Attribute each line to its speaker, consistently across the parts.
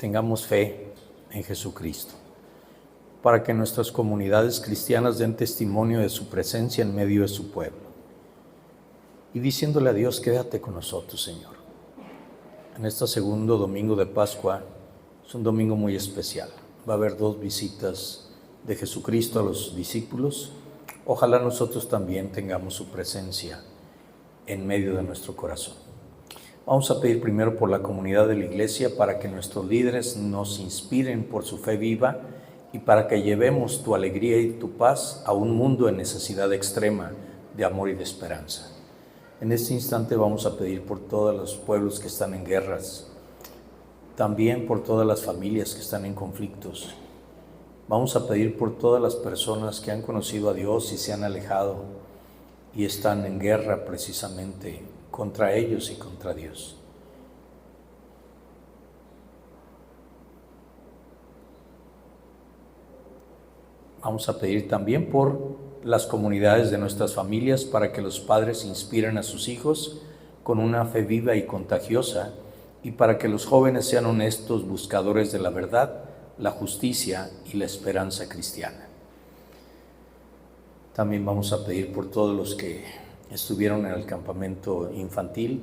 Speaker 1: tengamos fe en Jesucristo, para que nuestras comunidades cristianas den testimonio de su presencia en medio de su pueblo. Y diciéndole a Dios, quédate con nosotros, Señor. En este segundo domingo de Pascua es un domingo muy especial. Va a haber 2 visitas de Jesucristo a los discípulos. Ojalá nosotros también tengamos su presencia en medio de nuestro corazón. Vamos a pedir primero por la comunidad de la iglesia para que nuestros líderes nos inspiren por su fe viva y para que llevemos tu alegría y tu paz a un mundo en necesidad extrema de amor y de esperanza. En este instante vamos a pedir por todos los pueblos que están en guerras, también por todas las familias que están en conflictos. Vamos a pedir por todas las personas que han conocido a Dios y se han alejado y están en guerra precisamente contra ellos y contra Dios. Vamos a pedir también por las comunidades de nuestras familias para que los padres inspiren a sus hijos con una fe viva y contagiosa y para que los jóvenes sean honestos buscadores de la verdad, la justicia y la esperanza cristiana. También vamos a pedir por todos los que estuvieron en el campamento infantil,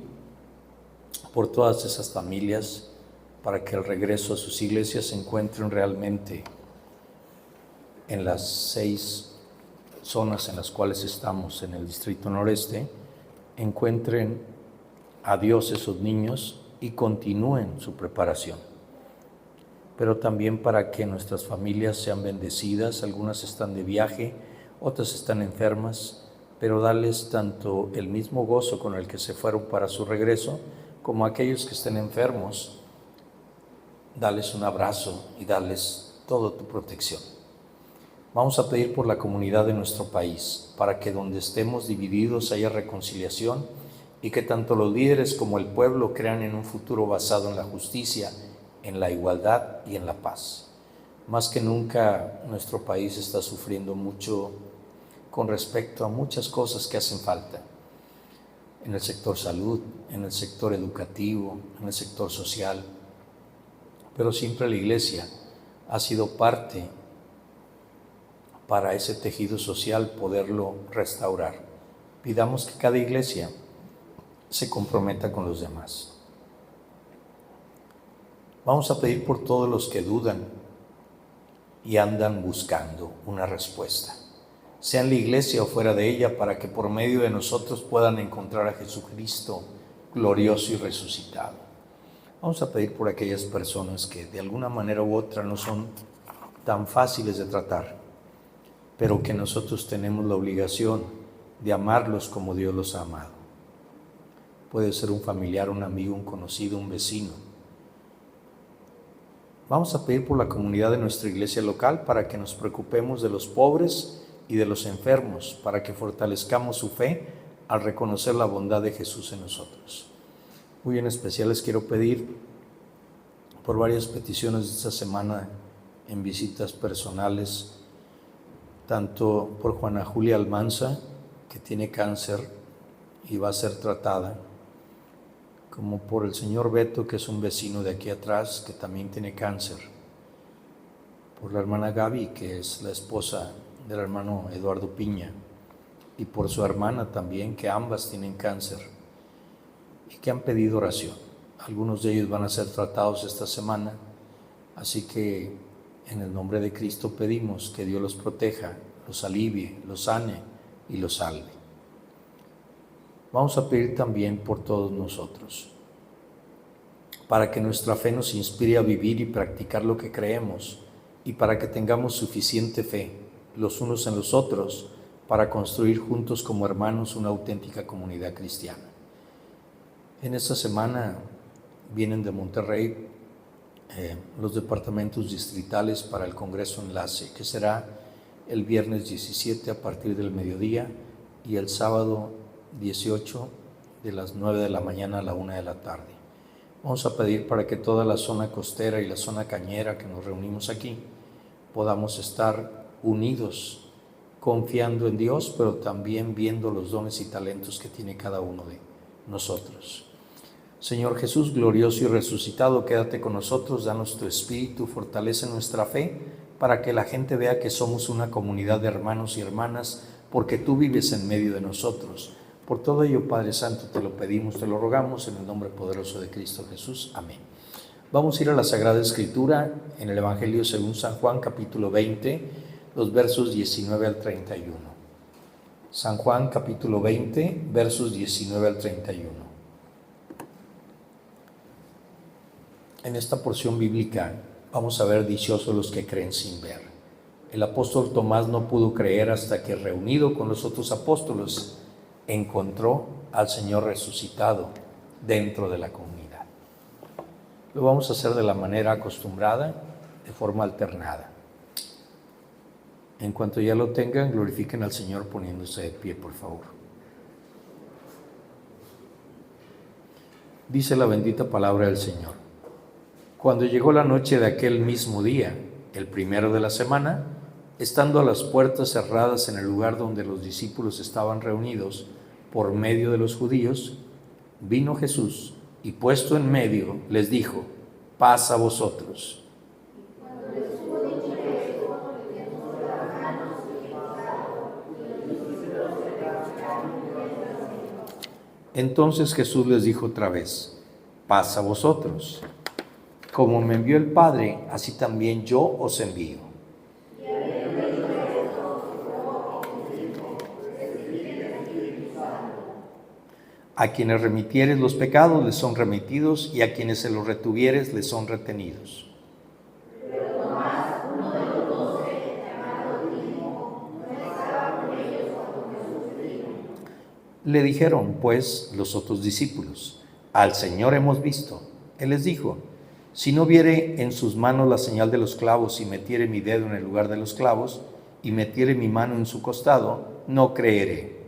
Speaker 1: por todas esas familias, para que al regreso a sus iglesias se encuentren realmente en las 6 zonas en las cuales estamos en el Distrito Noreste, encuentren a Dios esos niños y continúen su preparación. Pero también para que nuestras familias sean bendecidas, algunas están de viaje, otras están enfermas, pero darles tanto el mismo gozo con el que se fueron para su regreso, como a aquellos que estén enfermos, darles un abrazo y darles toda tu protección. Vamos a pedir por la comunidad de nuestro país, para que donde estemos divididos haya reconciliación y que tanto los líderes como el pueblo crean en un futuro basado en la justicia, en la igualdad y en la paz. Más que nunca nuestro país está sufriendo mucho con respecto a muchas cosas que hacen falta en el sector salud, en el sector educativo, en el sector social, pero siempre la iglesia ha sido parte para ese tejido social poderlo restaurar. Pidamos que cada iglesia se comprometa con los demás. Vamos a pedir por todos los que dudan y andan buscando una respuesta, sea en la iglesia o fuera de ella, para que por medio de nosotros puedan encontrar a Jesucristo glorioso y resucitado. Vamos a pedir por aquellas personas que de alguna manera u otra no son tan fáciles de tratar, pero que nosotros tenemos la obligación de amarlos como Dios los ha amado. Puede ser un familiar, un amigo, un conocido, un vecino. Vamos a pedir por la comunidad de nuestra iglesia local para que nos preocupemos de los pobres y de los enfermos, para que fortalezcamos su fe al reconocer la bondad de Jesús en nosotros. Muy en especial les quiero pedir por varias peticiones de esta semana en visitas personales, tanto por Juana Julia Almanza, que tiene cáncer y va a ser tratada, como por el señor Beto, que es un vecino de aquí atrás, que también tiene cáncer, por la hermana Gaby, que es la esposa del hermano Eduardo Piña, y por su hermana también, que ambas tienen cáncer y que han pedido oración. Algunos de ellos van a ser tratados esta semana, así que en el nombre de Cristo pedimos que Dios los proteja, los alivie, los sane y los salve. Vamos a pedir también por todos nosotros, para que nuestra fe nos inspire a vivir y practicar lo que creemos y para que tengamos suficiente fe los unos en los otros para construir juntos como hermanos una auténtica comunidad cristiana. En esta semana vienen de Monterrey los departamentos distritales para el Congreso Enlace, que será el viernes 17 a partir del mediodía y el sábado 18 de las 9 de la mañana a la 1 de la tarde. Vamos a pedir para que toda la zona costera y la zona cañera que nos reunimos aquí podamos estar unidos, confiando en Dios, pero también viendo los dones y talentos que tiene cada uno de nosotros. Señor Jesús, glorioso y resucitado, quédate con nosotros, danos tu espíritu, fortalece nuestra fe, para que la gente vea que somos una comunidad de hermanos y hermanas, porque tú vives en medio de nosotros. Por todo ello, Padre Santo, te lo pedimos, te lo rogamos, en el nombre poderoso de Cristo Jesús. Amén. Vamos a ir a la Sagrada Escritura, en el Evangelio según San Juan, capítulo 20, los versos 19 al 31. San Juan, capítulo 20, versos 19 al 31. En esta porción bíblica vamos a ver dichosos los que creen sin ver. El apóstol Tomás no pudo creer hasta que, reunido con los otros apóstoles, encontró al Señor resucitado dentro de la comunidad. Lo vamos a hacer de la manera acostumbrada, de forma alternada. En cuanto ya lo tengan, glorifiquen al Señor poniéndose de pie, por favor. Dice la bendita palabra del Señor. Cuando llegó la noche de aquel mismo día, el primero de la semana, estando a las puertas cerradas en el lugar donde los discípulos estaban reunidos por medio de los judíos, vino Jesús y, puesto en medio, les dijo: paz a vosotros. Entonces Jesús les dijo otra vez: paz a vosotros. Como me envió el Padre, así también yo os envío. A quienes remitieres los pecados les son remitidos, y a quienes se los retuvieres les son retenidos. Pero Tomás, uno de los 12, llamado Dídimo, no estaba con ellos cuando Jesús vino. Le dijeron, pues, los otros discípulos: al Señor hemos visto. Él les dijo: si no viere en sus manos la señal de los clavos, y metiere mi dedo en el lugar de los clavos, y metiere mi mano en su costado, no creeré.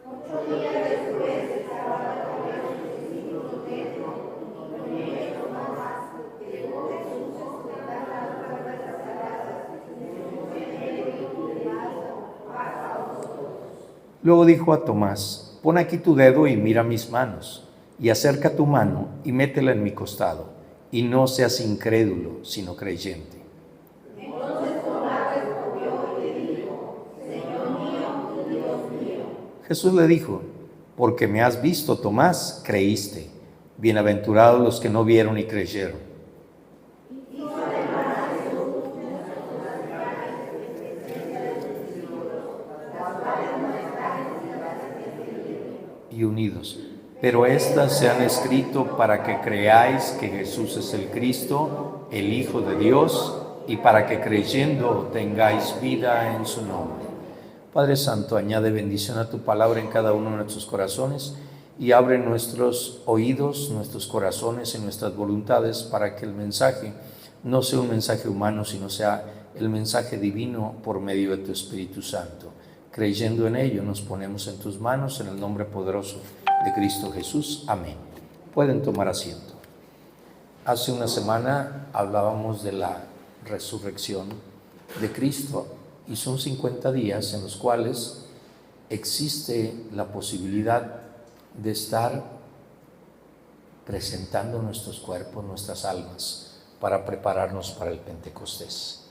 Speaker 1: 8 días después estaba con sus discípulos dentro, y con ellos Tomás. Llegó Jesús estando a las puertas cerradas, y en medio y paz a vosotros. Luego dijo a Tomás: pon aquí tu dedo y mira mis manos, y acerca tu mano y métela en mi costado. Y no seas incrédulo, sino creyente. Entonces Tomás respondió y le dijo: Señor mío y Dios mío. Jesús le dijo: porque me has visto, Tomás, creíste. Bienaventurados los que no vieron y creyeron. Hizo además Jesús muchas otras señales en presencia de sus discípulos, las cuales no están escritas en este libro. Y unidos. Pero estas se han escrito para que creáis que Jesús es el Cristo, el Hijo de Dios, y para que creyendo tengáis vida en su nombre. Padre Santo, añade bendición a tu palabra en cada uno de nuestros corazones y abre nuestros oídos, nuestros corazones y nuestras voluntades para que el mensaje no sea un mensaje humano, sino sea el mensaje divino por medio de tu Espíritu Santo. Creyendo en ello, nos ponemos en tus manos en el nombre poderoso de Cristo Jesús. Amén. Pueden tomar asiento. Hace una semana hablábamos de la resurrección de Cristo y son 50 días en los cuales existe la posibilidad de estar presentando nuestros cuerpos, nuestras almas, para prepararnos para el Pentecostés.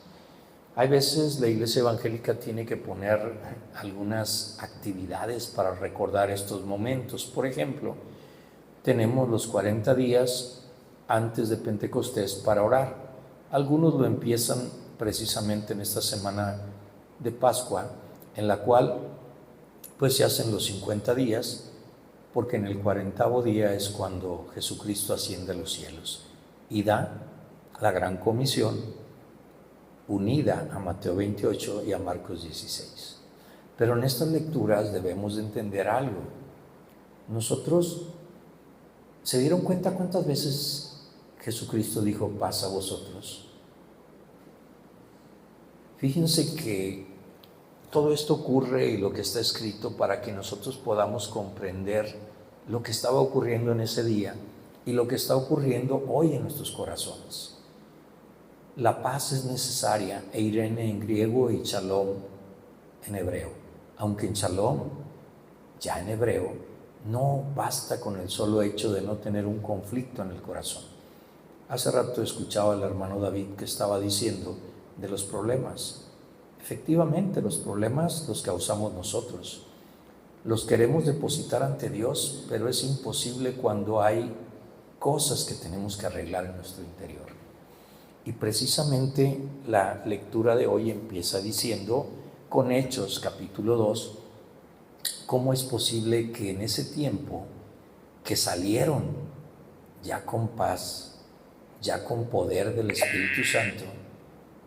Speaker 1: Hay veces la Iglesia Evangélica tiene que poner algunas actividades para recordar estos momentos. Por ejemplo, tenemos los 40 días antes de Pentecostés para orar. Algunos lo empiezan precisamente en esta semana de Pascua, en la cual pues se hacen los 50 días, porque en el 40º día es cuando Jesucristo asciende a los cielos y da la gran comisión unida a Mateo 28 y a Marcos 16. Pero en estas lecturas debemos de entender algo. Nosotros, ¿se dieron cuenta cuántas veces Jesucristo dijo paz a vosotros? Fíjense que todo esto ocurre y lo que está escrito para que nosotros podamos comprender lo que estaba ocurriendo en ese día y lo que está ocurriendo hoy en nuestros corazones. La paz es necesaria, eirene en griego y shalom en hebreo. Aunque en shalom, ya en hebreo, No basta con el solo hecho de no tener un conflicto en el corazón. Hace rato escuchaba al hermano David que estaba diciendo de los problemas. Efectivamente, los problemas los causamos nosotros. Los queremos depositar ante Dios, pero es imposible cuando hay cosas que tenemos que arreglar en nuestro interior. Y precisamente la lectura de hoy empieza diciendo, con Hechos capítulo 2, cómo es posible que en ese tiempo que salieron ya con paz, ya con poder del Espíritu Santo,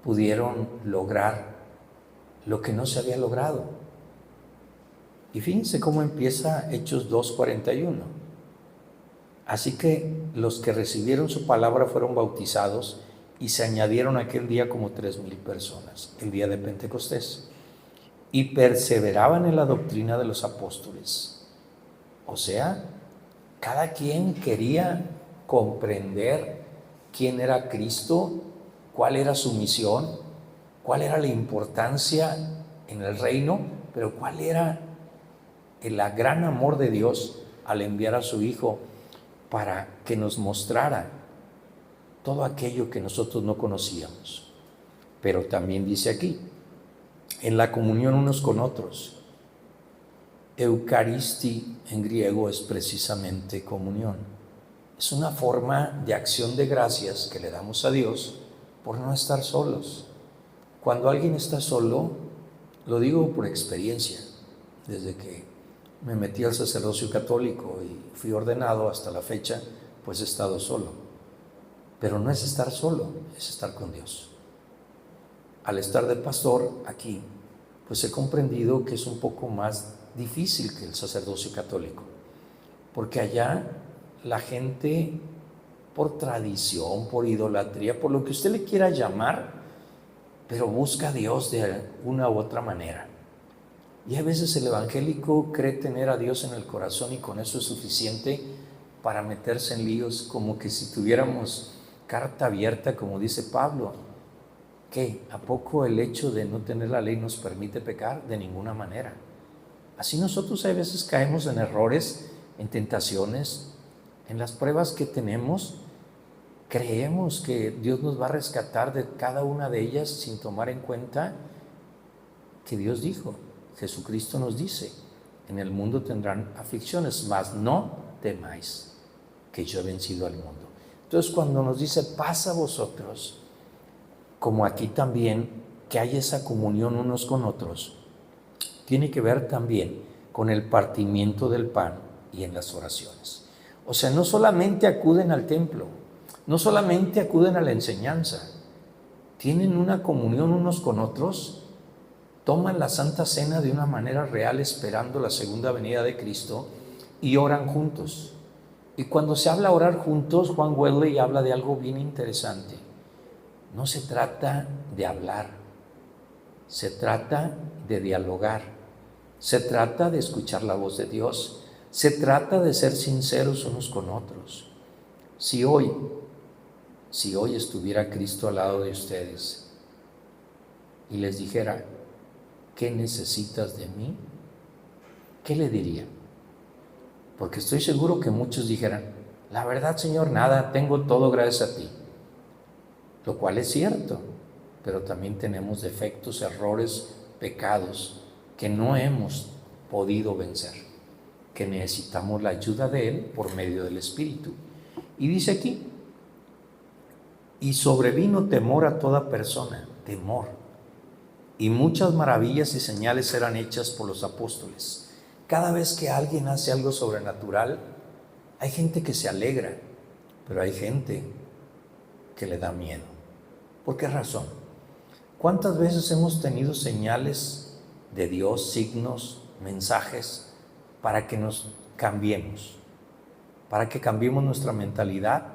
Speaker 1: pudieron lograr lo que no se había logrado. Y fíjense cómo empieza Hechos 2:41. Así que los que recibieron su palabra fueron bautizados y se añadieron aquel día como 3,000 personas, el día de Pentecostés, y perseveraban en la doctrina de los apóstoles. O sea, cada quien quería comprender quién era Cristo, cuál era su misión, cuál era la importancia en el reino, pero cuál era el gran amor de Dios al enviar a su Hijo para que nos mostrara todo aquello que nosotros no conocíamos. Pero también dice aquí, en la comunión unos con otros. Eucaristi en griego es precisamente comunión. Es una forma de acción de gracias que le damos a Dios por no estar solos. Cuando alguien está solo, lo digo por experiencia, desde que me metí al sacerdocio católico y fui ordenado hasta la fecha, pues he estado solo. Pero no es estar solo, es estar con Dios. Al estar de pastor aquí, pues he comprendido que es un poco más difícil que el sacerdocio católico, porque allá la gente, por tradición, por idolatría, por lo que usted le quiera llamar, pero busca a Dios de una u otra manera. Y a veces el evangélico cree tener a Dios en el corazón y con eso es suficiente para meterse en líos, como que si tuviéramos carta abierta, como dice Pablo. ¿Qué? ¿A poco el hecho de no tener la ley nos permite pecar? De ninguna manera. Así nosotros a veces caemos en errores, en tentaciones, en las pruebas que tenemos. Creemos que Dios nos va a rescatar de cada una de ellas sin tomar en cuenta que Dios dijo, Jesucristo nos dice, en el mundo tendrán aflicciones, mas no temáis, que yo he vencido al mundo. Entonces cuando nos dice, paz a vosotros, como aquí también, que hay esa comunión unos con otros, tiene que ver también con el partimiento del pan y en las oraciones. O sea, no solamente acuden al templo, no solamente acuden a la enseñanza, tienen una comunión unos con otros, toman la Santa Cena de una manera real esperando la segunda venida de Cristo y oran juntos. Y cuando se habla orar juntos, Juan Wesley habla de algo bien interesante. No se trata de hablar, se trata de dialogar, se trata de escuchar la voz de Dios, se trata de ser sinceros unos con otros. Si hoy estuviera Cristo al lado de ustedes y les dijera, ¿qué necesitas de mí? ¿Qué le diría? Porque estoy seguro que muchos dijeran, la verdad, Señor, nada, tengo todo gracias a ti. Lo cual es cierto, pero también tenemos defectos, errores, pecados que no hemos podido vencer, que necesitamos la ayuda de Él por medio del Espíritu. Y dice aquí, y sobrevino temor a toda persona, temor, y muchas maravillas y señales eran hechas por los apóstoles. Cada vez que alguien hace algo sobrenatural, hay gente que se alegra, pero hay gente que le da miedo. ¿Por qué razón? ¿Cuántas veces hemos tenido señales de Dios, signos, mensajes, para que nos cambiemos, para que cambiemos nuestra mentalidad,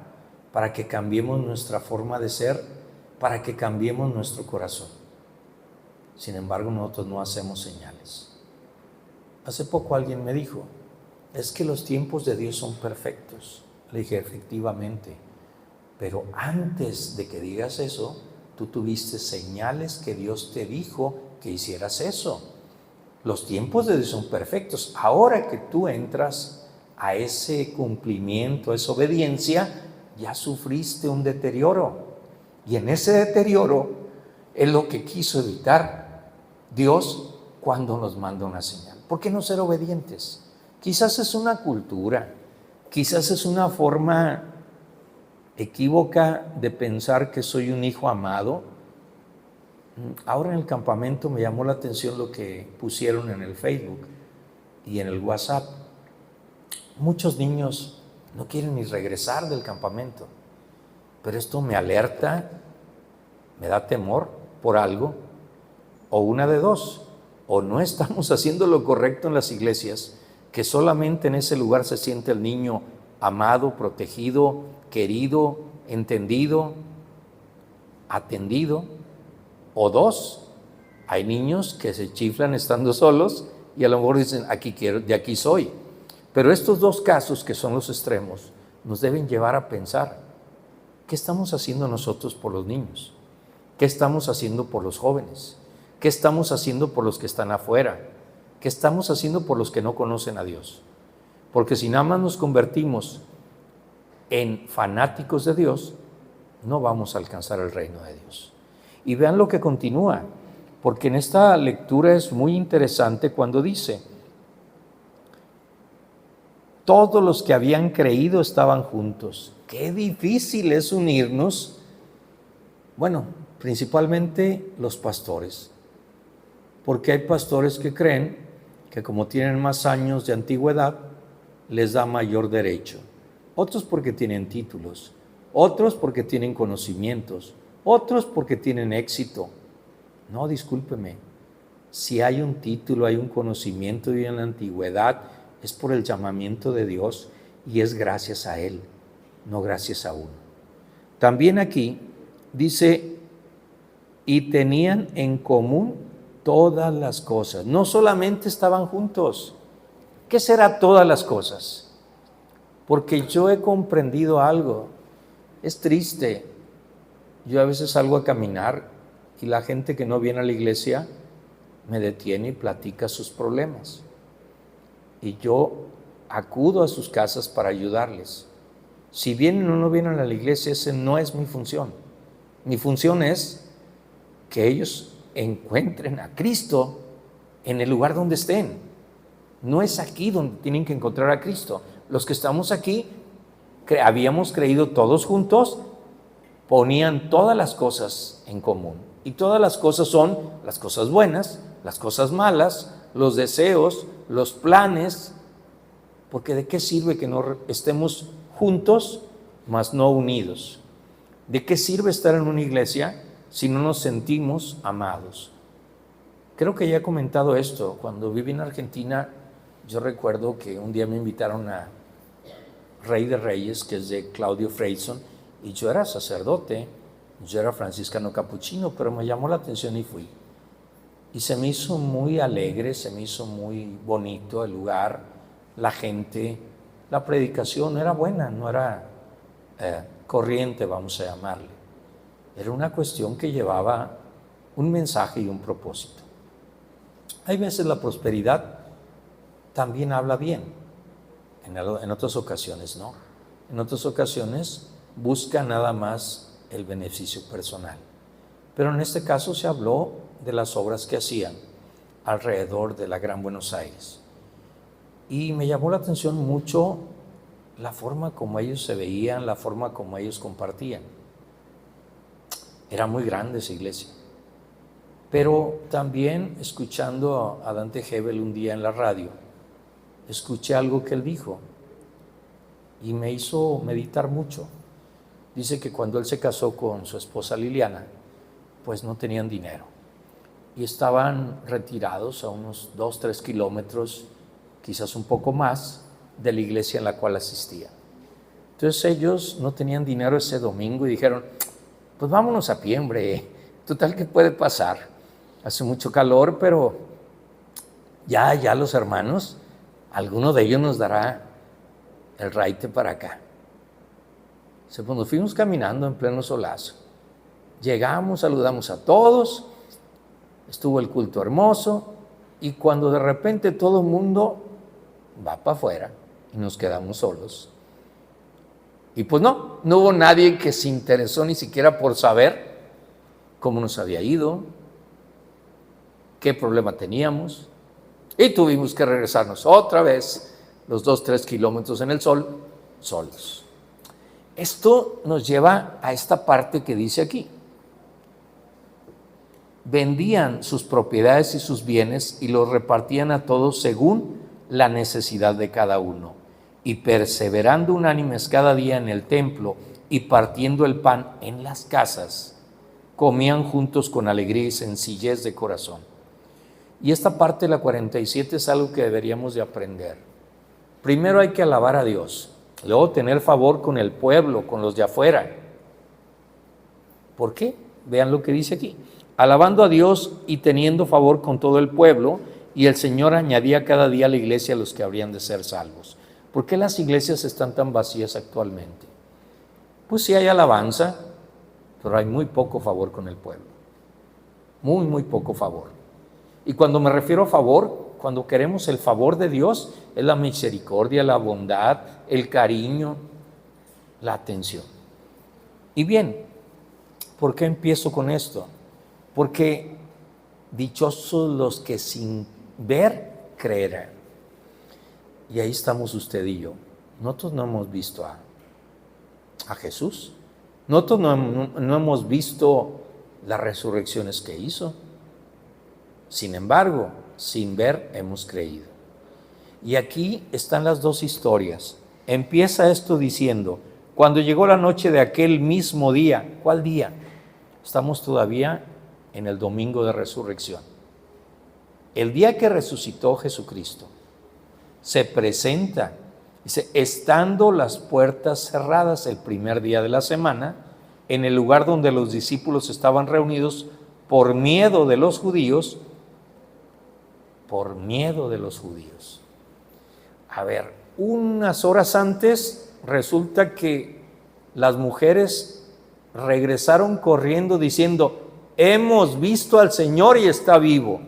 Speaker 1: para que cambiemos nuestra forma de ser, para que cambiemos nuestro corazón? Sin embargo, nosotros no hacemos señales. Hace poco alguien me dijo, es que los tiempos de Dios son perfectos. Le dije, efectivamente, pero antes de que digas eso, tú tuviste señales que Dios te dijo que hicieras eso. Los tiempos de Dios son perfectos. Ahora que tú entras a ese cumplimiento, a esa obediencia, ya sufriste un deterioro. Y en ese deterioro es lo que quiso evitar Dios cuando nos manda una señal. ¿Por qué no ser obedientes? Quizás es una cultura, quizás es una forma equívoca de pensar que soy un hijo amado. Ahora en el campamento me llamó la atención lo que pusieron en el Facebook y en el WhatsApp. Muchos niños no quieren ni regresar del campamento, pero esto me alerta, me da temor por algo, o una de dos, o no estamos haciendo lo correcto en las iglesias, que solamente en ese lugar se siente el niño amado, protegido, querido, entendido, atendido, o dos, hay niños que se chiflan estando solos y a lo mejor dicen, aquí quiero, de aquí soy. Pero estos dos casos, que son los extremos, nos deben llevar a pensar, ¿qué estamos haciendo nosotros por los niños? ¿Qué estamos haciendo por los jóvenes? ¿Qué estamos haciendo por los que están afuera? ¿Qué estamos haciendo por los que no conocen a Dios? Porque si nada más nos convertimos en fanáticos de Dios, no vamos a alcanzar el reino de Dios. Y vean lo que continúa, porque en esta lectura es muy interesante cuando dice, todos los que habían creído estaban juntos. Qué difícil es unirnos. Bueno, principalmente los pastores, porque hay pastores que creen que como tienen más años de antigüedad, les da mayor derecho. Otros porque tienen títulos, otros porque tienen conocimientos, otros porque tienen éxito. No, discúlpeme, si hay un título, hay un conocimiento y en la antigüedad, es por el llamamiento de Dios y es gracias a Él, no gracias a uno. También aquí dice, y tenían en común todas las cosas. No solamente estaban juntos. ¿Qué será todas las cosas? Porque yo he comprendido algo. Es triste. Yo a veces salgo a caminar y la gente que no viene a la iglesia me detiene y platica sus problemas. Y yo acudo a sus casas para ayudarles. Si vienen o no vienen a la iglesia, esa no es mi función. Mi función es que ellos encuentren a Cristo en el lugar donde estén. No es aquí donde tienen que encontrar a Cristo. Los que estamos aquí, habíamos creído todos juntos, ponían todas las cosas en común. Y todas las cosas son las cosas buenas, las cosas malas, los deseos, los planes, porque ¿de qué sirve que no estemos juntos, mas no unidos? ¿De qué sirve estar en una iglesia si no nos sentimos amados? Creo que ya he comentado esto. Cuando viví en Argentina, yo recuerdo que un día me invitaron a Rey de Reyes, que es de Claudio Freyson, y yo era sacerdote, yo era franciscano capuchino, pero me llamó la atención y fui. Y se me hizo muy alegre, se me hizo muy bonito el lugar, la gente, la predicación era buena, no era corriente, vamos a llamarle. Era una cuestión que llevaba un mensaje y un propósito. Hay veces la prosperidad también habla bien, en otras ocasiones no. En otras ocasiones busca nada más el beneficio personal. Pero en este caso se habló de las obras que hacían alrededor de la Gran Buenos Aires. Y me llamó la atención mucho la forma como ellos se veían, la forma como ellos compartían. Era muy grande esa iglesia. Pero también escuchando a Dante Gebel un día en la radio, escuché algo que él dijo y me hizo meditar mucho. Dice que cuando él se casó con su esposa Liliana, pues no tenían dinero y estaban retirados a unos 2-3 kilómetros, quizás un poco más, de la iglesia en la cual asistían. Entonces ellos no tenían dinero ese domingo y dijeron, pues vámonos a pie, hombre, total que puede pasar. Hace mucho calor, pero ya los hermanos, alguno de ellos nos dará el raite para acá. Pues nos fuimos caminando en pleno solazo. Llegamos, saludamos a todos, estuvo el culto hermoso y cuando de repente todo el mundo va para afuera, y nos quedamos solos. Y pues no hubo nadie que se interesó ni siquiera por saber cómo nos había ido, qué problema teníamos, y tuvimos que regresarnos otra vez los 2-3 kilómetros en el sol, solos. Esto nos lleva a esta parte que dice aquí. Vendían sus propiedades y sus bienes y los repartían a todos según la necesidad de cada uno. Y perseverando unánimes cada día en el templo y partiendo el pan en las casas, comían juntos con alegría y sencillez de corazón. Y esta parte de la 47 es algo que deberíamos de aprender. Primero hay que alabar a Dios, luego tener favor con el pueblo, con los de afuera. ¿Por qué? Vean lo que dice aquí. Alabando a Dios y teniendo favor con todo el pueblo, y el Señor añadía cada día a la iglesia a los que habrían de ser salvos. ¿Por qué las iglesias están tan vacías actualmente? Pues sí hay alabanza, pero hay muy poco favor con el pueblo. Muy poco favor. Y cuando me refiero a favor, cuando queremos el favor de Dios, es la misericordia, la bondad, el cariño, la atención. Y bien, ¿por qué empiezo con esto? Porque dichosos los que sin ver creerán. Y ahí estamos usted y yo. Nosotros no hemos visto a Jesús. Nosotros no hemos visto las resurrecciones que hizo. Sin embargo, sin ver hemos creído. Y aquí están las dos historias. Empieza esto diciendo, cuando llegó la noche de aquel mismo día. ¿Cuál día? Estamos todavía en el domingo de resurrección. El día que resucitó Jesucristo, se presenta, dice, estando las puertas cerradas el primer día de la semana, en el lugar donde los discípulos estaban reunidos por miedo de los judíos, A ver, unas horas antes resulta que las mujeres regresaron corriendo diciendo, hemos visto al Señor y está vivo.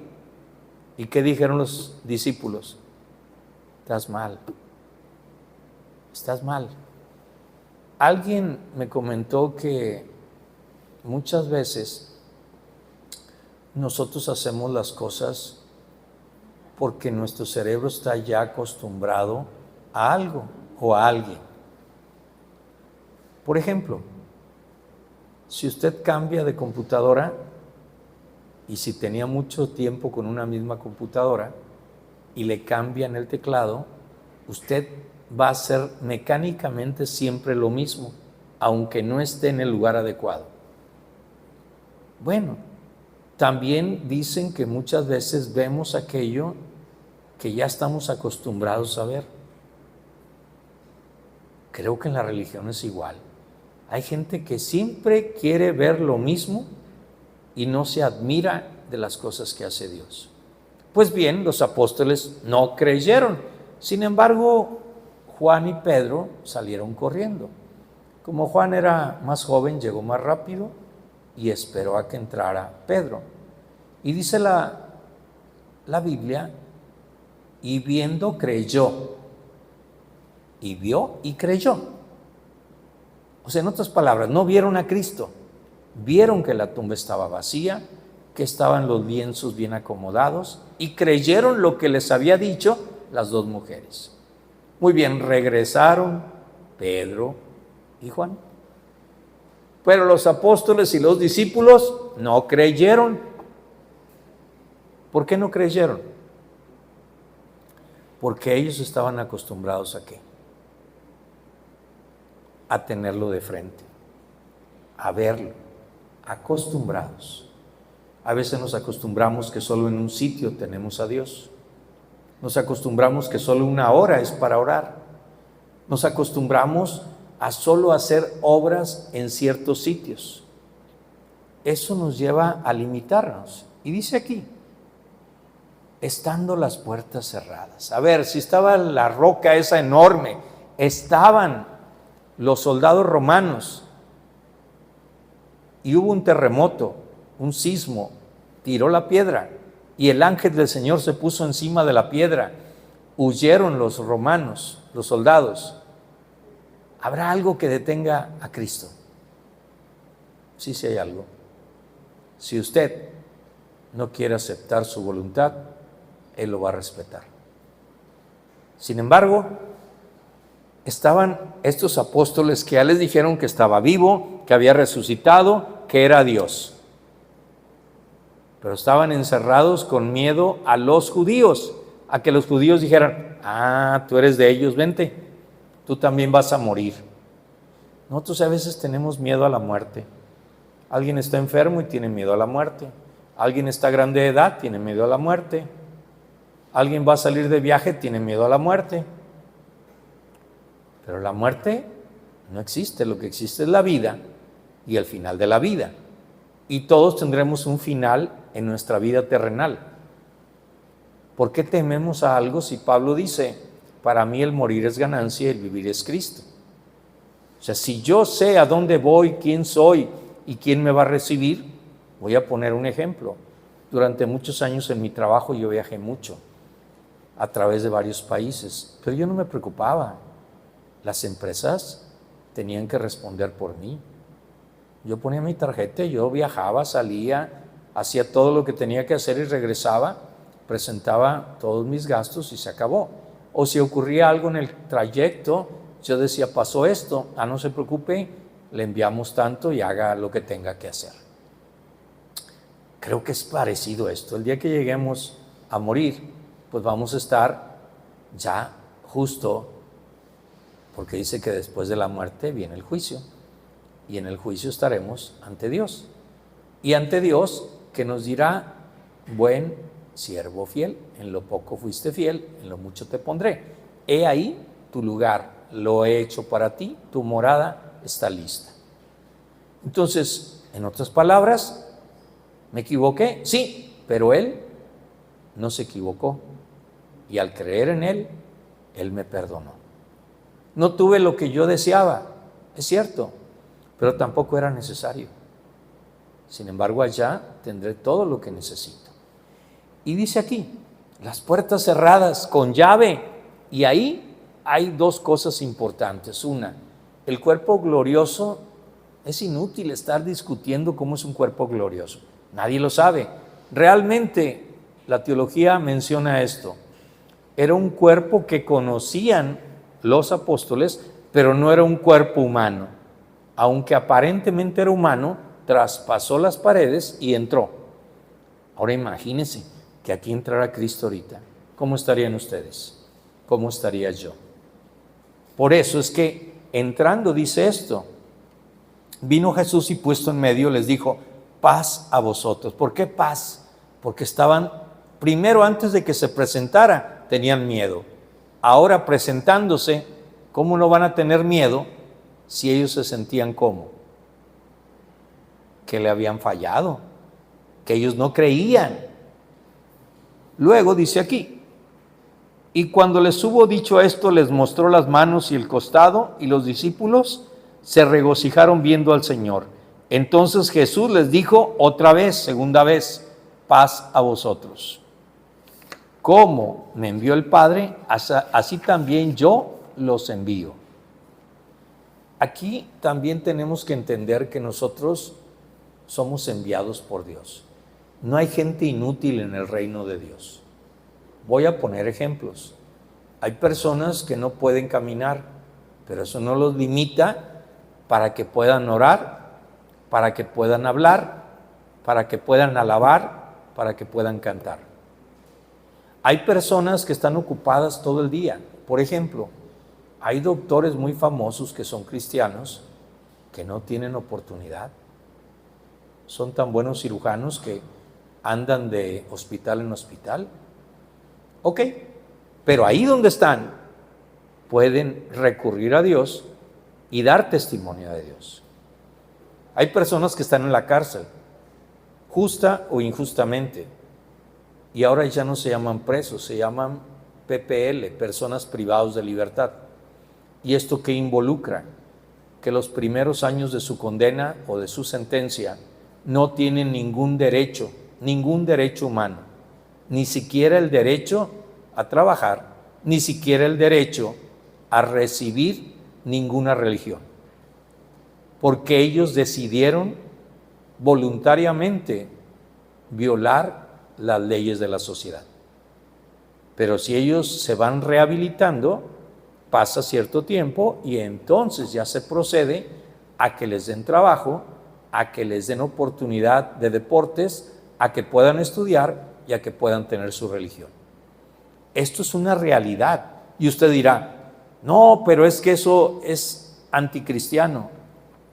Speaker 1: ¿Y qué dijeron los discípulos? Estás mal. Alguien me comentó que muchas veces nosotros hacemos las cosas porque nuestro cerebro está ya acostumbrado a algo o a alguien. Por ejemplo, si usted cambia de computadora y si tenía mucho tiempo con una misma computadora y le cambian el teclado, usted va a hacer mecánicamente siempre lo mismo, aunque no esté en el lugar adecuado. Bueno, también dicen que muchas veces vemos aquello que ya estamos acostumbrados a ver. Creo que en la religión es igual. Hay gente que siempre quiere ver lo mismo y no se admira de las cosas que hace Dios. Pues bien, los apóstoles no creyeron. Sin embargo, Juan y Pedro salieron corriendo. Como Juan era más joven, llegó más rápido y esperó a que entrara Pedro. Y dice la Biblia, y viendo creyó. Y vio y creyó. O sea, en otras palabras, no vieron a Cristo, vieron que la tumba estaba vacía, que estaban los lienzos bien acomodados y creyeron lo que les había dicho las dos mujeres. Muy bien, regresaron Pedro y Juan. Pero los apóstoles y los discípulos no creyeron. ¿Por qué no creyeron? Porque ellos estaban acostumbrados ¿a qué? A tenerlo de frente, a verlo, acostumbrados. A veces nos acostumbramos que solo en un sitio tenemos a Dios. Nos acostumbramos que solo una hora es para orar. Nos acostumbramos a solo hacer obras en ciertos sitios. Eso nos lleva a limitarnos. Y dice aquí, estando las puertas cerradas. A ver, si estaba la roca esa enorme, estaban los soldados romanos y hubo un terremoto, un sismo, tiró la piedra y el ángel del Señor se puso encima de la piedra huyeron los romanos, los soldados, ¿habrá algo que detenga a Cristo? Sí, sí hay algo. Si usted no quiere aceptar su voluntad, Él lo va a respetar. Sin embargo, estaban estos apóstoles que ya les dijeron que estaba vivo, que había resucitado, que era Dios. Pero estaban encerrados con miedo a los judíos, a que los judíos dijeran, tú eres de ellos, vente, tú también vas a morir. Nosotros a veces tenemos miedo a la muerte. Alguien está enfermo y tiene miedo a la muerte. Alguien está grande de edad, tiene miedo a la muerte. Alguien va a salir de viaje, tiene miedo a la muerte. Pero la muerte no existe, lo que existe es la vida y el final de la vida. Y todos tendremos un final en nuestra vida terrenal. ¿Por qué tememos a algo si Pablo dice, para mí el morir es ganancia y el vivir es Cristo? O sea, si yo sé a dónde voy, quién soy y quién me va a recibir, voy a poner un ejemplo. Durante muchos años en mi trabajo yo viajé mucho, a través de varios países, pero yo no me preocupaba. Las empresas tenían que responder por mí. Yo ponía mi tarjeta, yo viajaba, salía, hacía todo lo que tenía que hacer y regresaba, presentaba todos mis gastos y se acabó. O si ocurría algo en el trayecto, yo decía, pasó esto, no se preocupe, le enviamos tanto y haga lo que tenga que hacer. Creo que es parecido esto. El día que lleguemos a morir, pues vamos a estar ya justo, porque dice que después de la muerte viene el juicio, y en el juicio estaremos ante Dios. Y ante Dios, que nos dirá, buen siervo fiel, en lo poco fuiste fiel, en lo mucho te pondré. He ahí tu lugar, lo he hecho para ti, tu morada está lista. Entonces, en otras palabras, ¿me equivoqué? Sí, pero Él no se equivocó. Y al creer en Él, Él me perdonó. No tuve lo que yo deseaba, es cierto, pero tampoco era necesario. Sin embargo, allá tendré todo lo que necesito. Y dice aquí, las puertas cerradas con llave. Y ahí hay dos cosas importantes. Una, el cuerpo glorioso, es inútil estar discutiendo cómo es un cuerpo glorioso. Nadie lo sabe. Realmente la teología menciona esto. Era un cuerpo que conocían los apóstoles, pero no era un cuerpo humano. Aunque aparentemente era humano, traspasó las paredes y entró. Ahora imagínense que aquí entrara Cristo ahorita. ¿Cómo estarían ustedes? ¿Cómo estaría yo? Por eso es que entrando dice esto. Vino Jesús y puesto en medio les dijo, paz a vosotros. ¿Por qué paz? Porque estaban, primero antes de que se presentara, tenían miedo. Ahora presentándose, ¿cómo no van a tener miedo si ellos se sentían como? Que le habían fallado, que ellos no creían. Luego dice aquí, y cuando les hubo dicho esto, les mostró las manos y el costado, y los discípulos se regocijaron viendo al Señor. Entonces Jesús les dijo otra vez, segunda vez, paz a vosotros. Como me envió el Padre, así también yo los envío. Aquí también tenemos que entender que nosotros somos enviados por Dios. No hay gente inútil en el reino de Dios. Voy a poner ejemplos. Hay personas que no pueden caminar, pero eso no los limita para que puedan orar, para que puedan hablar, para que puedan alabar, para que puedan cantar. Hay personas que están ocupadas todo el día. Por ejemplo, hay doctores muy famosos que son cristianos que no tienen oportunidad. Son tan buenos cirujanos que andan de hospital en hospital. Ok, pero ahí donde están pueden recurrir a Dios y dar testimonio de Dios. Hay personas que están en la cárcel, justa o injustamente, y ahora ya no se llaman presos, se llaman PPL, personas privadas de libertad. ¿Y esto qué involucra? Que los primeros años de su condena o de su sentencia no tienen ningún derecho humano, ni siquiera el derecho a trabajar, ni siquiera el derecho a recibir ninguna religión, porque ellos decidieron voluntariamente violar las leyes de la sociedad. Pero si ellos se van rehabilitando, pasa cierto tiempo y entonces ya se procede a que les den trabajo, a que les den oportunidad de deportes, a que puedan estudiar y a que puedan tener su religión. Esto es una realidad. Y usted dirá, no, pero es que eso es anticristiano.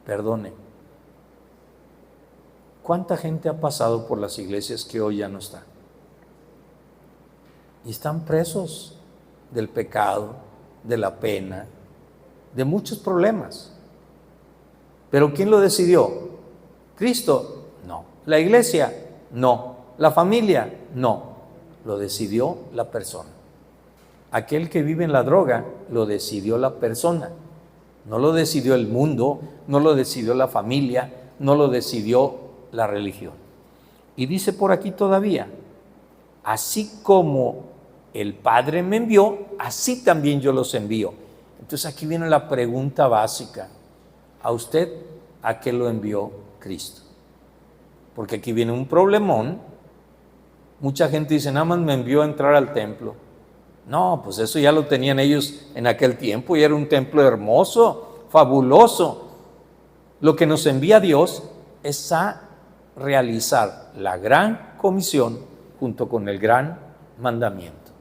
Speaker 1: Perdone. ¿Cuánta gente ha pasado por las iglesias que hoy ya no están? Y están presos del pecado, de la pena, de muchos problemas. ¿Pero quién lo decidió? ¿Cristo? No. ¿La iglesia? No. ¿La familia? No. Lo decidió la persona. Aquel que vive en la droga, lo decidió la persona. No lo decidió el mundo, no lo decidió la familia, no lo decidió la religión. Y dice por aquí todavía, así como el Padre me envió, así también yo los envío. Entonces aquí viene la pregunta básica. ¿A usted a qué lo envió Cristo? Porque aquí viene un problemón. Mucha gente dice, nada más me envió a entrar al templo. No, pues eso ya lo tenían ellos en aquel tiempo y era un templo hermoso, fabuloso. Lo que nos envía Dios es a realizar la gran comisión junto con el gran mandamiento.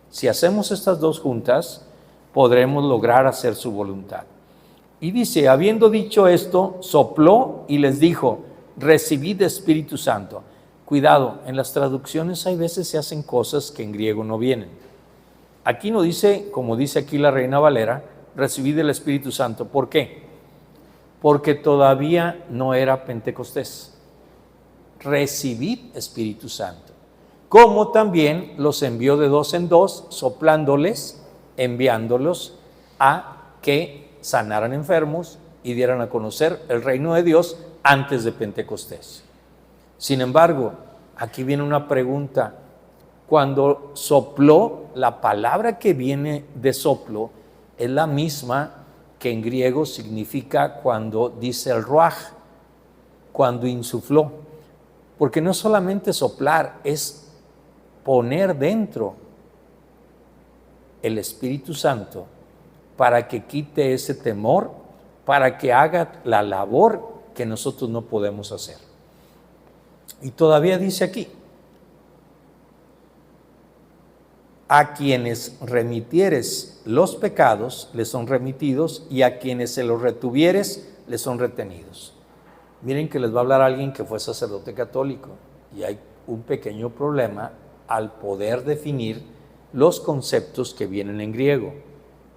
Speaker 1: Si hacemos estas dos juntas, podremos lograr hacer su voluntad. Y dice, habiendo dicho esto, sopló y les dijo, recibid Espíritu Santo. Cuidado, en las traducciones hay veces se hacen cosas que en griego no vienen. Aquí no dice, como dice aquí la Reina Valera, recibid el Espíritu Santo. ¿Por qué? Porque todavía no era Pentecostés. Recibid Espíritu Santo. Como también los envió de dos en dos, soplándoles, enviándolos a que sanaran enfermos y dieran a conocer el reino de Dios antes de Pentecostés. Sin embargo, aquí viene una pregunta. Cuando sopló, la palabra que viene de soplo es la misma que en griego significa cuando dice el ruaj, cuando insufló. Porque no solamente soplar, es poner dentro el Espíritu Santo para que quite ese temor, para que haga la labor que nosotros no podemos hacer. Y todavía dice aquí, a quienes remitieres los pecados, les son remitidos, y a quienes se los retuvieres, les son retenidos. Miren que les va a hablar alguien que fue sacerdote católico, y hay un pequeño problema al poder definir los conceptos que vienen en griego.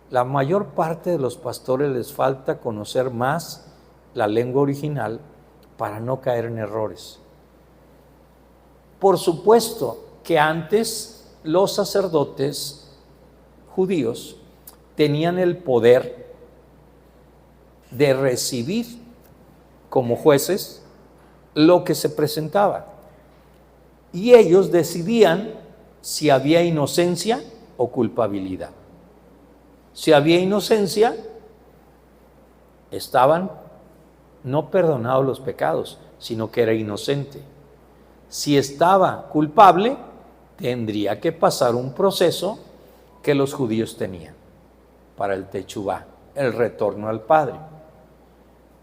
Speaker 1: La mayor parte de los pastores les falta conocer más la lengua original para no caer en errores. Por supuesto que antes los sacerdotes judíos tenían el poder de recibir como jueces lo que se presentaba. Y ellos decidían si había inocencia o culpabilidad. Si había inocencia, estaban no perdonados los pecados, sino que era inocente. Si estaba culpable, tendría que pasar un proceso que los judíos tenían para el techubá, el retorno al Padre.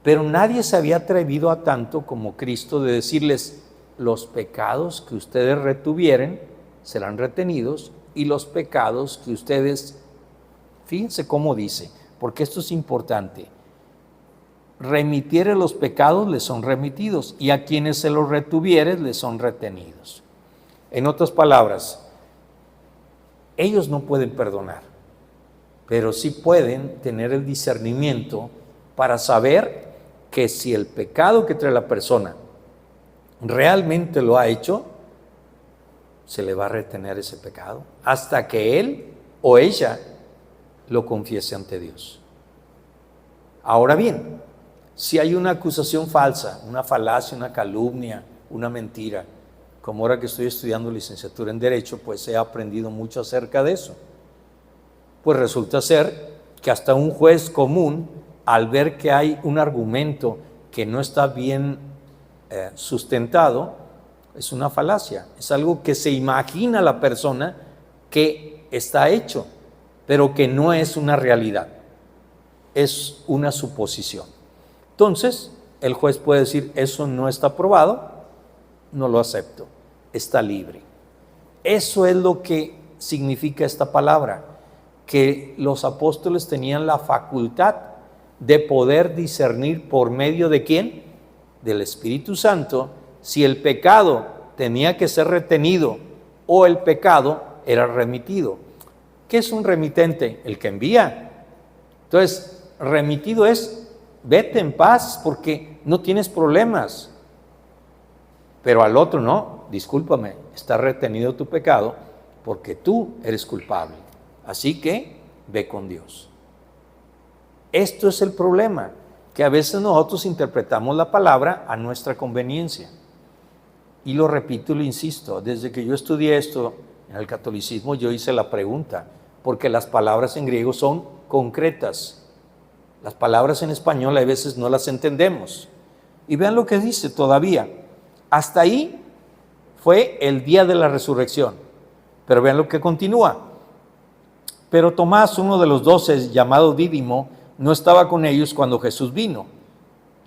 Speaker 1: Pero nadie se había atrevido a tanto como Cristo de decirles, los pecados que ustedes retuvieren serán retenidos y los pecados que ustedes, fíjense cómo dice, porque esto es importante, remitiere los pecados les son remitidos y a quienes se los retuvieres les son retenidos. En otras palabras, ellos no pueden perdonar, pero sí pueden tener el discernimiento para saber que si el pecado que trae la persona realmente lo ha hecho, se le va a retener ese pecado hasta que él o ella lo confiese ante Dios. Ahora bien, si hay una acusación falsa, una falacia, una calumnia, una mentira, como ahora que estoy estudiando licenciatura en Derecho, pues he aprendido mucho acerca de eso. Pues resulta ser que hasta un juez común, al ver que hay un argumento que no está bien sustentado, es una falacia, es algo que se imagina la persona que está hecho, pero que no es una realidad, es una suposición. Entonces, el juez puede decir, eso no está probado, no lo acepto, está libre. Eso es lo que significa esta palabra, que los apóstoles tenían la facultad de poder discernir por medio de ¿quién? Del Espíritu Santo, si el pecado tenía que ser retenido o el pecado era remitido. ¿Qué es un remitente? El que envía. Entonces, remitido es, vete en paz porque no tienes problemas. Pero al otro no, discúlpame, está retenido tu pecado porque tú eres culpable. Así que ve con Dios. Esto es el problema, que a veces nosotros interpretamos la palabra a nuestra conveniencia. Y lo repito y lo insisto, desde que yo estudié esto en el catolicismo, yo hice la pregunta, porque las palabras en griego son concretas. Las palabras en español a veces no las entendemos. Y vean lo que dice todavía. Hasta ahí fue el día de la resurrección. Pero vean lo que continúa. Pero Tomás, uno de los 12, llamado Dídimo, no estaba con ellos cuando Jesús vino.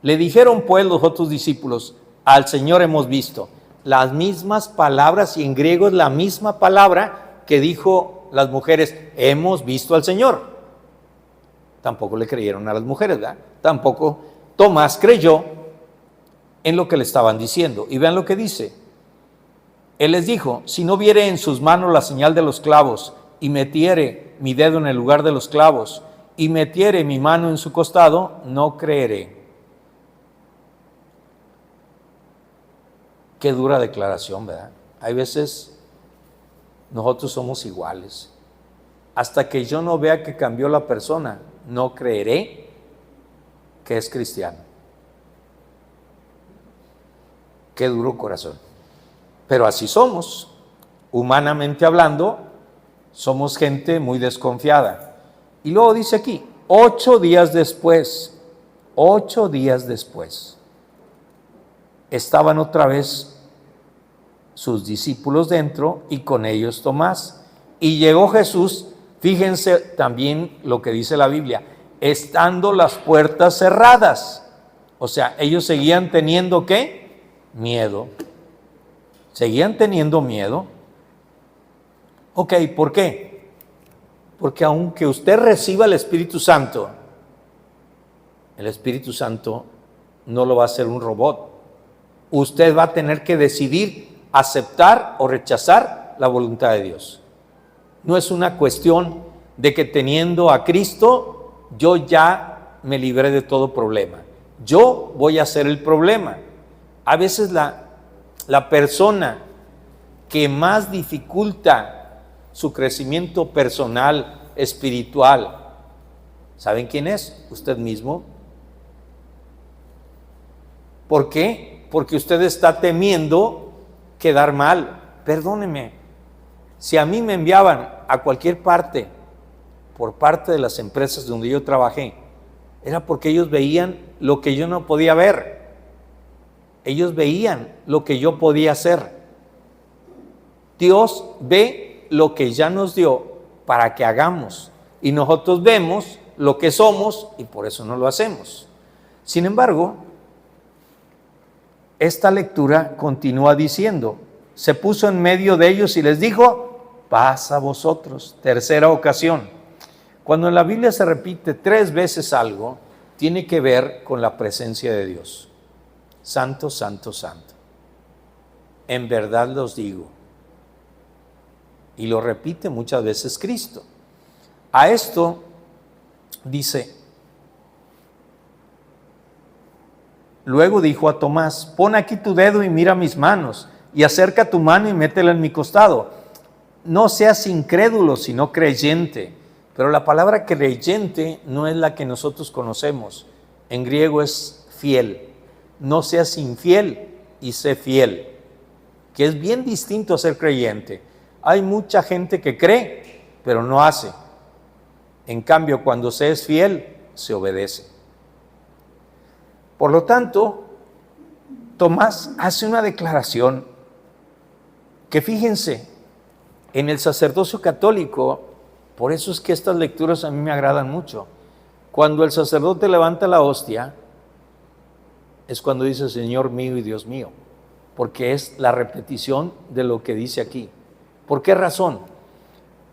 Speaker 1: Le dijeron pues los otros discípulos, al Señor hemos visto. Las mismas palabras, y en griego es la misma palabra que dijo las mujeres, hemos visto al Señor. Tampoco le creyeron a las mujeres, ¿verdad? Tampoco Tomás creyó en lo que le estaban diciendo. Y vean lo que dice. Él les dijo, si no viere en sus manos la señal de los clavos, y metiere mi dedo en el lugar de los clavos, y metiere mi mano en su costado, no creeré. Qué dura declaración, ¿verdad? Hay veces nosotros somos iguales. Hasta que yo no vea que cambió la persona, no creeré que es cristiano. Qué duro corazón. Pero así somos. Humanamente hablando, somos gente muy desconfiada. Y luego dice aquí, 8 días después, estaban otra vez sus discípulos dentro y con ellos Tomás. Y llegó Jesús, fíjense también lo que dice la Biblia, estando las puertas cerradas. O sea, ellos seguían teniendo ¿qué? Miedo. Seguían teniendo miedo. Ok, ¿por qué? Porque aunque usted reciba el Espíritu Santo no lo va a hacer un robot. Usted va a tener que decidir aceptar o rechazar la voluntad de Dios. No es una cuestión de que teniendo a Cristo, yo ya me libré de todo problema. Yo voy a ser el problema. A veces la persona que más dificulta su crecimiento personal, espiritual, ¿saben quién es? Usted mismo. ¿Por qué? Porque usted está temiendo quedar mal. Perdóneme, si a mí me enviaban a cualquier parte, por parte de las empresas donde yo trabajé, era porque ellos veían lo que yo no podía ver. Ellos veían lo que yo podía hacer. Dios ve lo que ya nos dio para que hagamos, y nosotros vemos lo que somos y por eso no lo hacemos. Sin embargo, esta lectura continúa diciendo, se puso en medio de ellos y les dijo, paz a vosotros. Tercera ocasión. Cuando en la Biblia se repite 3 veces algo, tiene que ver con la presencia de Dios. Santo, santo, santo. En verdad los digo. Y lo repite muchas veces Cristo. A esto dice, luego dijo a Tomás, pon aquí tu dedo y mira mis manos, y acerca tu mano y métela en mi costado. No seas incrédulo, sino creyente. Pero la palabra creyente no es la que nosotros conocemos. En griego es fiel. No seas infiel y sé fiel, que es bien distinto a ser creyente. Hay mucha gente que cree, pero no hace. En cambio, cuando se es fiel, se obedece. Por lo tanto, Tomás hace una declaración que, fíjense, en el sacerdocio católico, por eso es que estas lecturas a mí me agradan mucho. Cuando el sacerdote levanta la hostia, es cuando dice Señor mío y Dios mío, porque es la repetición de lo que dice aquí. ¿Por qué razón?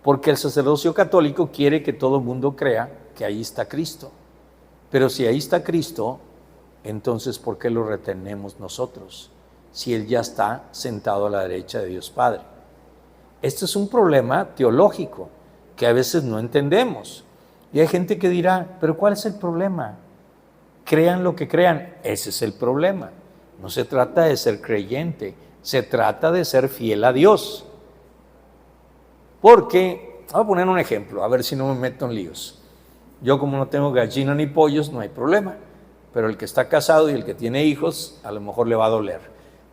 Speaker 1: Porque el sacerdocio católico quiere que todo el mundo crea que ahí está Cristo. Pero si ahí está Cristo, entonces ¿por qué lo retenemos nosotros? Si Él ya está sentado a la derecha de Dios Padre. Este es un problema teológico que a veces no entendemos. Y hay gente que dirá, ¿pero cuál es el problema? Crean lo que crean, ese es el problema. No se trata de ser creyente, se trata de ser fiel a Dios. Porque, voy a poner un ejemplo, a ver si no me meto en líos. Yo, como no tengo gallina ni pollos, no hay problema. Pero el que está casado y el que tiene hijos, a lo mejor le va a doler.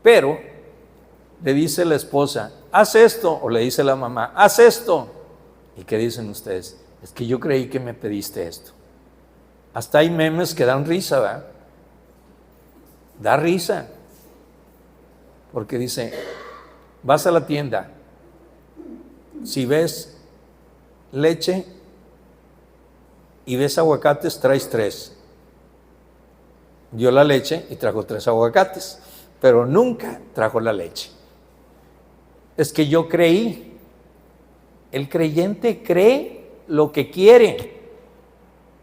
Speaker 1: Pero le dice la esposa, haz esto, o le dice la mamá, haz esto. ¿Y qué dicen ustedes? Es que yo creí que me pediste esto. Hasta hay memes que dan risa, ¿verdad? Da risa. Porque dice, vas a la tienda, si ves leche y ves aguacates, traes 3. Dio la leche y trajo 3 aguacates, pero nunca trajo la leche. Es que yo creí. El creyente cree lo que quiere.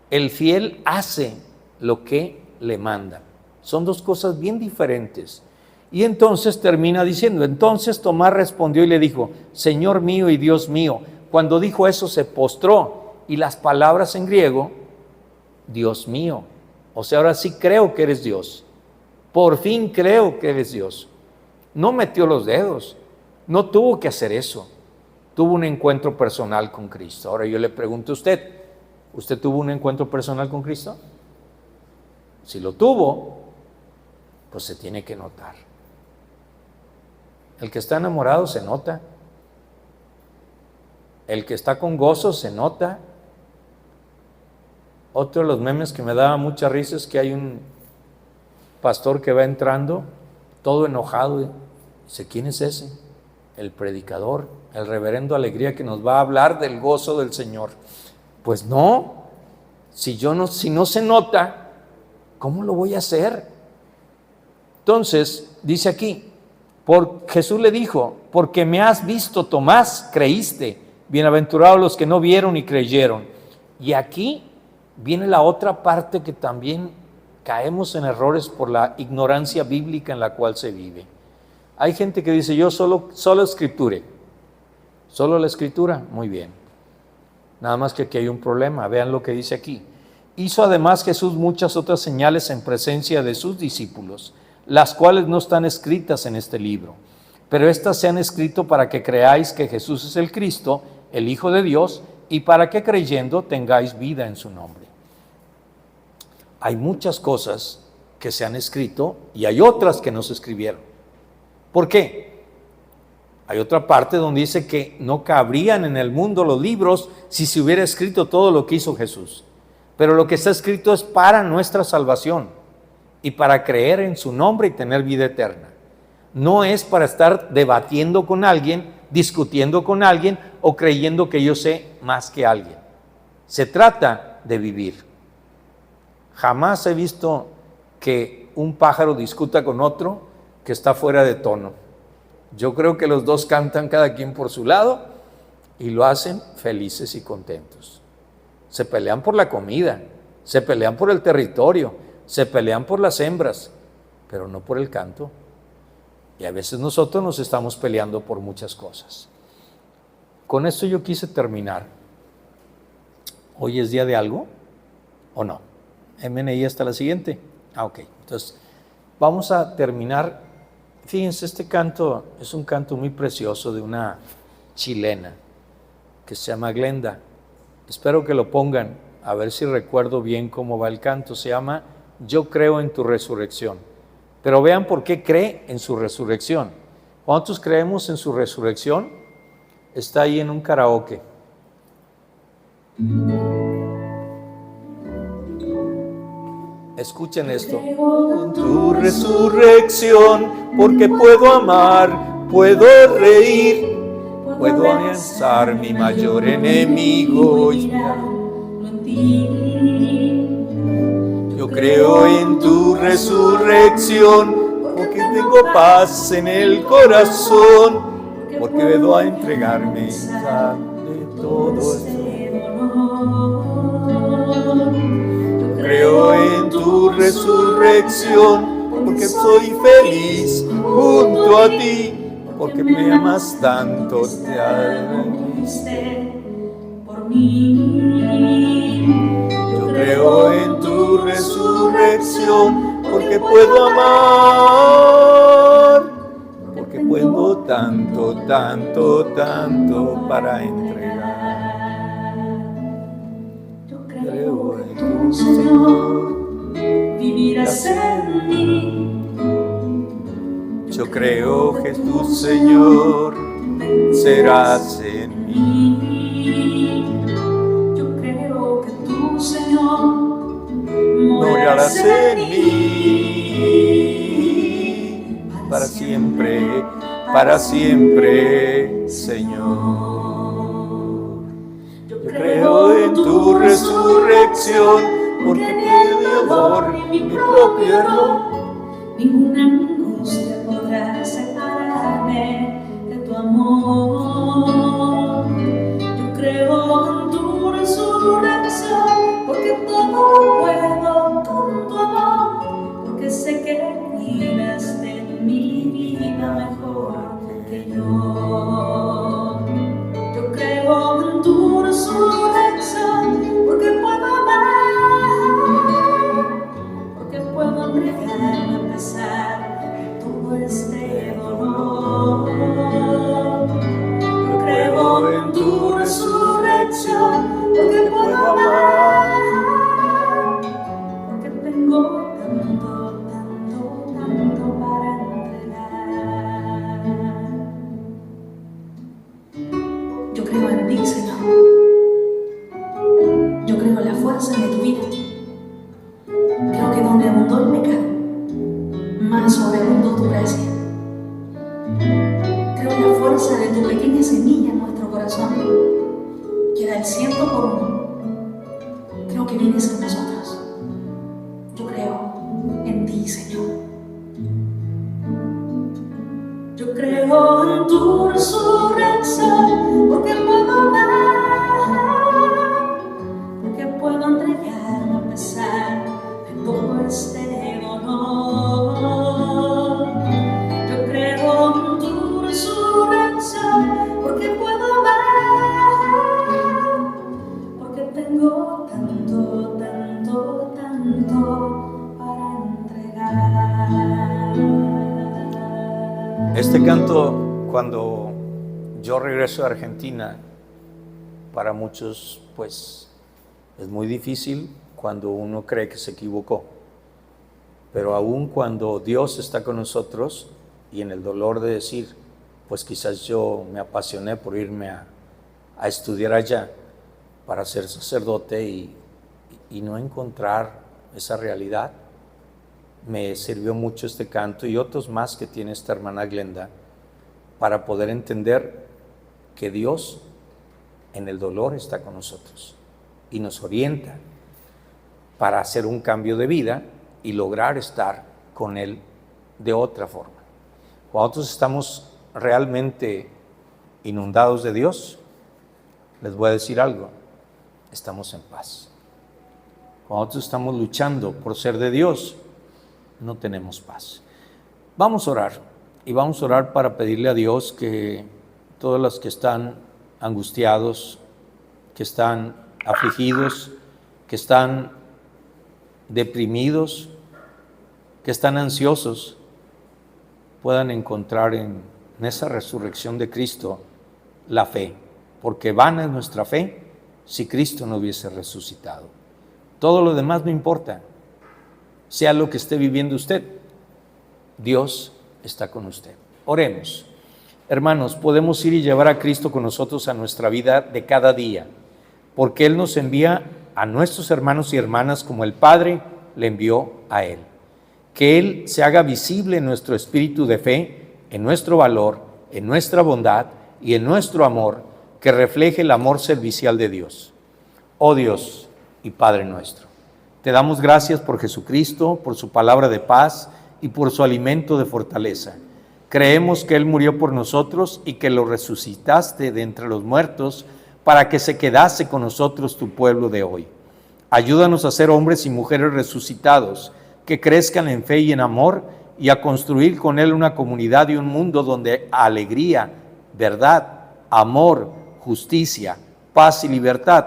Speaker 1: El fiel hace lo que le manda. Son dos cosas bien diferentes. Y entonces termina diciendo, entonces Tomás respondió y le dijo, Señor mío y Dios mío. Cuando dijo eso se postró, y las palabras en griego, Dios mío. O sea, ahora sí creo que eres Dios. Por fin creo que eres Dios. No metió los dedos, no tuvo que hacer eso. Tuvo un encuentro personal con Cristo. Ahora yo le pregunto a usted, ¿usted tuvo un encuentro personal con Cristo? Si lo tuvo, pues se tiene que notar. El que está enamorado se nota. El que está con gozo se nota. Otro de los memes que me daba mucha risa es que hay un pastor que va entrando todo enojado y dice, ¿quién es ese? El predicador, el reverendo Alegría, que nos va a hablar del gozo del Señor. Pues no, si no se nota, ¿cómo lo voy a hacer? Entonces, dice aquí, Jesús le dijo, porque me has visto, Tomás, creíste. Bienaventurados los que no vieron y creyeron. Y aquí viene la otra parte que también caemos en errores por la ignorancia bíblica en la cual se vive. Hay gente que dice, yo solo escriture. ¿Solo la escritura? Muy bien. Nada más que aquí hay un problema. Vean lo que dice aquí. Hizo además Jesús muchas otras señales en presencia de sus discípulos, las cuales no están escritas en este libro. Pero estas se han escrito para que creáis que Jesús es el Cristo, el Hijo de Dios, y para que creyendo tengáis vida en su nombre. Hay muchas cosas que se han escrito y hay otras que no se escribieron. ¿Por qué? Hay otra parte donde dice que no cabrían en el mundo los libros si se hubiera escrito todo lo que hizo Jesús. Pero lo que está escrito es para nuestra salvación y para creer en su nombre y tener vida eterna. No es para estar debatiendo con alguien, discutiendo con alguien o creyendo que yo sé más que alguien. Se trata de vivir. Jamás he visto que un pájaro discuta con otro que está fuera de tono. Yo creo que los dos cantan cada quien por su lado y lo hacen felices y contentos. Se pelean por la comida, se pelean por el territorio, se pelean por las hembras, pero no por el canto. Y a veces nosotros nos estamos peleando por muchas cosas. Con esto yo quise terminar. ¿Hoy es día de algo o no? MNI hasta la siguiente. Ok, entonces vamos a terminar. Fíjense, este canto es un canto muy precioso de una chilena que se llama Glenda. Espero que lo pongan, a ver si recuerdo bien cómo va el canto. Se llama Yo creo en tu resurrección. Pero vean por qué cree en su resurrección. ¿Cuántos creemos en su resurrección? Está ahí en un karaoke. Escuchen esto. Tu resurrección, porque puedo amar, puedo reír, puedo alcanzar mi mayor enemigo. Yo creo en tu resurrección, porque tengo paz en el corazón, porque puedo entregarme de todo esto. Yo creo en tu resurrección, porque soy feliz junto a ti, porque me amas tanto, te amiste por mí. Yo creo en tu resurrección, porque puedo amar, porque puedo tanto, tanto, tanto para entregar. Yo creo en tu Señor, vivirás en mí. Yo creo que tu Señor serás en mí. Yo creo que tu Señor morarás en mí para siempre, Señor. Yo creo en tu resurrección, porque mi amor y mi propio error, ninguna angustia podrá separarme de tu amor. Yo creo en tu resurrección, porque todo lo puedo con tu amor, porque sé que cuidas de mi vida mejor que yo. Yo creo en tu resurrección, porque puedo amar, porque puedo entregarme a pesar de todo este dolor. Yo creo en tu resurrección, porque puedo amar, porque tengo tanto, tanto, tanto para entregar. Yo creo en ti, Señor. Yo creo en la fuerza de tu vida. Creo que donde abundó el pecado, más sobreabundó tu gracia. Creo en la fuerza de tu pequeña semilla en nuestro corazón, que da el 100 por 1. Creo que vienes en nosotros. Yo creo en ti, Señor. Yo creo en tu resurrección, porque puedo amar, porque puedo entregarme a pesar de todo este dolor. Yo creo en tu resurrección, porque puedo amar, porque tengo tanto, tanto, tanto para entregar. Este canto, cuando yo regreso a Argentina, para muchos pues es muy difícil cuando uno cree que se equivocó, pero aún cuando Dios está con nosotros y en el dolor de decir, pues quizás yo me apasioné por irme a estudiar allá para ser sacerdote y no encontrar esa realidad, me sirvió mucho este canto y otros más que tiene esta hermana Glenda para poder entender que Dios en el dolor está con nosotros y nos orienta para hacer un cambio de vida y lograr estar con Él de otra forma. Cuando nosotros estamos realmente inundados de Dios, les voy a decir algo, estamos en paz. Cuando nosotros estamos luchando por ser de Dios, no tenemos paz. Vamos a orar y vamos a orar para pedirle a Dios que todos los que están angustiados, que están afligidos, que están deprimidos, que están ansiosos, puedan encontrar en esa resurrección de Cristo la fe, porque vana es nuestra fe si Cristo no hubiese resucitado. Todo lo demás no importa, sea lo que esté viviendo usted, Dios está con usted. Oremos. Hermanos, podemos ir y llevar a Cristo con nosotros a nuestra vida de cada día, porque Él nos envía a nuestros hermanos y hermanas como el Padre le envió a Él. Que Él se haga visible en nuestro espíritu de fe, en nuestro valor, en nuestra bondad y en nuestro amor, que refleje el amor servicial de Dios. Oh Dios y Padre nuestro, te damos gracias por Jesucristo, por su palabra de paz y por su alimento de fortaleza. Creemos que Él murió por nosotros y que lo resucitaste de entre los muertos para que se quedase con nosotros tu pueblo de hoy. Ayúdanos a ser hombres y mujeres resucitados, que crezcan en fe y en amor, y a construir con Él una comunidad y un mundo donde alegría, verdad, amor, justicia, paz y libertad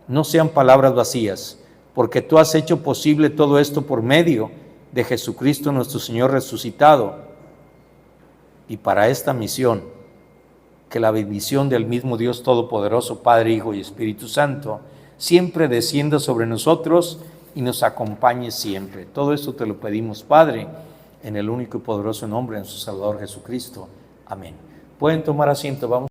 Speaker 1: no sean palabras vacías, porque tú has hecho posible todo esto por medio de Jesucristo nuestro Señor resucitado. Y para esta misión, que la bendición del mismo Dios Todopoderoso, Padre, Hijo y Espíritu Santo, siempre descienda sobre nosotros y nos acompañe siempre. Todo esto te lo pedimos, Padre, en el único y poderoso nombre de nuestro Salvador Jesucristo. Amén. Pueden tomar asiento, vamos.